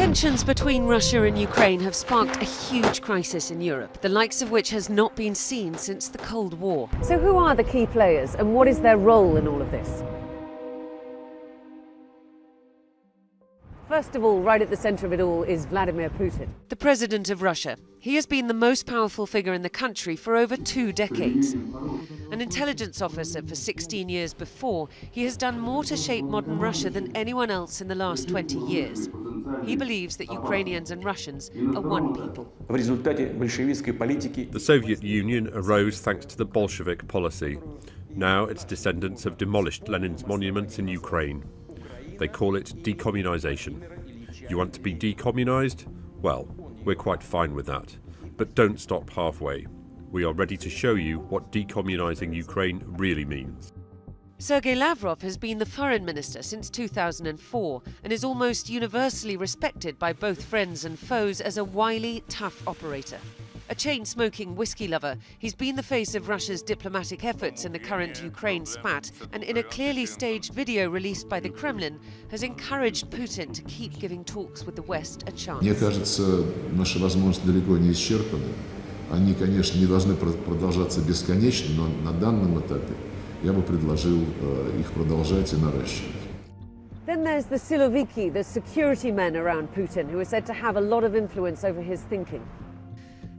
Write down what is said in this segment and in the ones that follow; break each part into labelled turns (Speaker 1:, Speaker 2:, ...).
Speaker 1: Tensions between Russia and Ukraine have sparked a huge crisis in Europe, the likes of which has not been seen since the Cold War.
Speaker 2: So who are the key players and what is their role in all of this? First of all, right at the centre of it all is Vladimir Putin.
Speaker 1: The president of Russia. He has been the most powerful figure in the country for over 2 decades. An intelligence officer for 16 years before, he has done more to shape modern Russia than anyone else in the last 20 years. He believes that Ukrainians and Russians are one people.
Speaker 3: The Soviet Union arose thanks to the Bolshevik policy. Now its descendants have demolished Lenin's monuments in Ukraine. They call it decommunization. You want to be decommunized? Well, we're quite fine with that. But don't stop halfway. We are ready to show you what decommunizing Ukraine really means.
Speaker 1: Sergei Lavrov has been the foreign minister since 2004 and is almost universally respected by both friends and foes as a wily, tough operator. A chain-smoking whiskey lover, he's been the face of Russia's diplomatic efforts in the current Ukraine spat, and in a clearly staged video released by the Kremlin, has encouraged Putin to keep giving talks with the West a chance.
Speaker 4: Мне кажется, наши возможности далеко не исчерпаны. Они, конечно, не должны продолжаться бесконечно, но на данном этапе я бы предложил их продолжать и наращивать.
Speaker 2: Then there's the Siloviki, the security men around Putin, who are said to have a lot of influence over his thinking.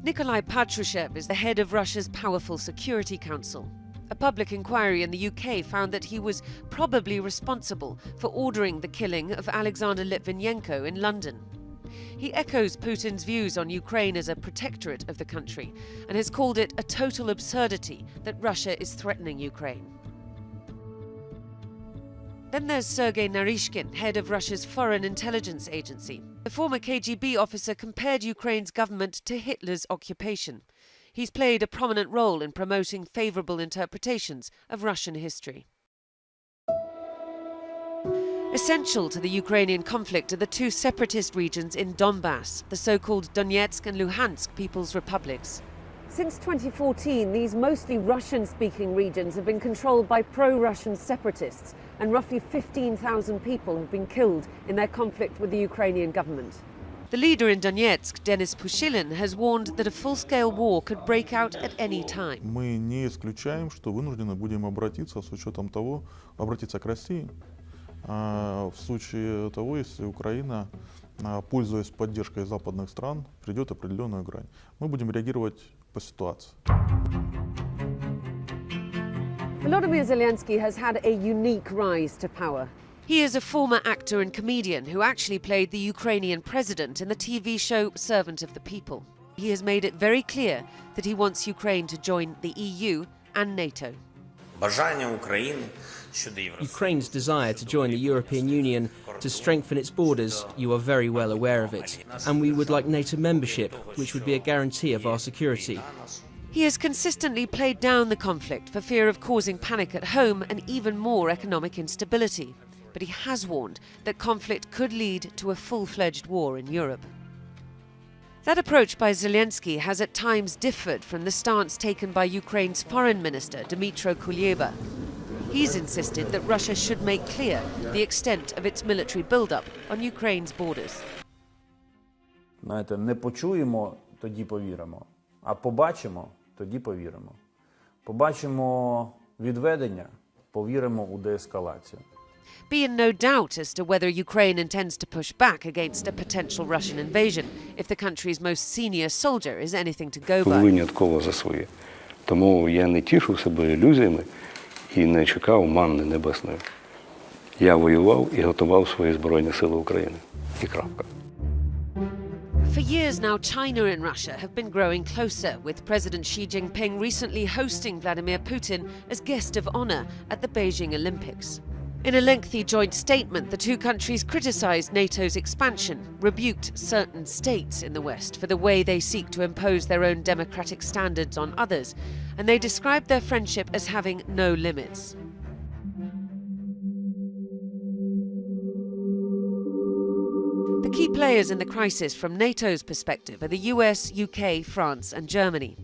Speaker 1: Nikolai Patrushev is the head of Russia's powerful Security Council. A public inquiry in the UK found that he was probably responsible for ordering the killing of Alexander Litvinenko in London. He echoes Putin's views on Ukraine as a protectorate of the country and has called it a total absurdity that Russia is threatening Ukraine. Then there's Sergei Narishkin, head of Russia's Foreign Intelligence Agency. The former KGB officer compared Ukraine's government to Hitler's occupation. He's played a prominent role in promoting favourable interpretations of Russian history. Essential to the Ukrainian conflict are the 2 separatist regions in Donbass, the so-called Donetsk and Luhansk People's Republics.
Speaker 2: Since 2014, these mostly Russian-speaking regions have been controlled by pro-Russian separatists, and roughly 15,000 people have been killed in their conflict with the Ukrainian government.
Speaker 1: The leader in Donetsk, Denis Pushilin, has warned that a full-scale war could break out at any time.
Speaker 5: Мы не исключаем, что вынуждены будем обратиться с учетом того, обратиться к России. В случае того, если Украина, пользуясь поддержкой западных стран, придет определенную грань. Мы будем реагировать по ситуации.
Speaker 2: Volodymyr Zelensky has had a unique rise to power.
Speaker 1: He is a former actor and comedian who actually played the Ukrainian president in the TV show Servant of the People. He has made it very clear that he wants Ukraine to join the EU and NATO.
Speaker 6: Ukraine's desire to join the European Union, to strengthen its borders, you are very well aware of it. And we would like NATO membership, which would be a guarantee of our security.
Speaker 1: He has consistently played down the conflict for fear of causing panic at home and even more economic instability. But he has warned that conflict could lead to a full-fledged war in Europe. That approach by Zelensky has at times differed from the stance taken by Ukraine's foreign minister, Dmytro Kuleba. He's insisted that Russia should make clear the extent of its military build-up on Ukraine's borders.
Speaker 7: Знаєте, не почуємо, тоді повіримо, а побачимо, тоді повіримо. Побачимо відведення, повіримо у деескалацію.
Speaker 1: Be in no doubt as to whether Ukraine intends to push back against a potential Russian invasion if the country's most senior soldier is anything to go by.
Speaker 8: Винятково за своє. Тому я не тішив себе ілюзіями і не чекав манни небесної. Я воював і готував свої Збройні Сили України. І крапка.
Speaker 1: For years now, China and Russia have been growing closer, with President Xi Jinping recently hosting Vladimir Putin as guest of honor at the Beijing Olympics. In a lengthy joint statement, the 2 countries criticized NATO's expansion, rebuked certain states in the West for the way they seek to impose their own democratic standards on others, and they described their friendship as having no limits. The key players in the crisis from NATO's perspective are the US, UK, France and Germany.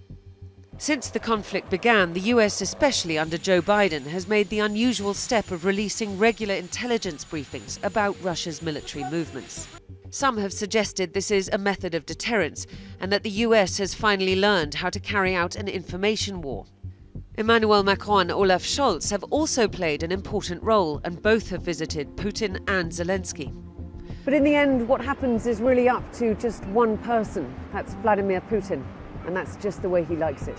Speaker 1: Since the conflict began, the US, especially under Joe Biden, has made the unusual step of releasing regular intelligence briefings about Russia's military movements. Some have suggested this is a method of deterrence and that the US has finally learned how to carry out an information war. Emmanuel Macron and Olaf Scholz have also played an important role, and both have visited Putin and Zelensky.
Speaker 2: But in the end, what happens is really up to just one person. That's Vladimir Putin, and that's just the way he likes it.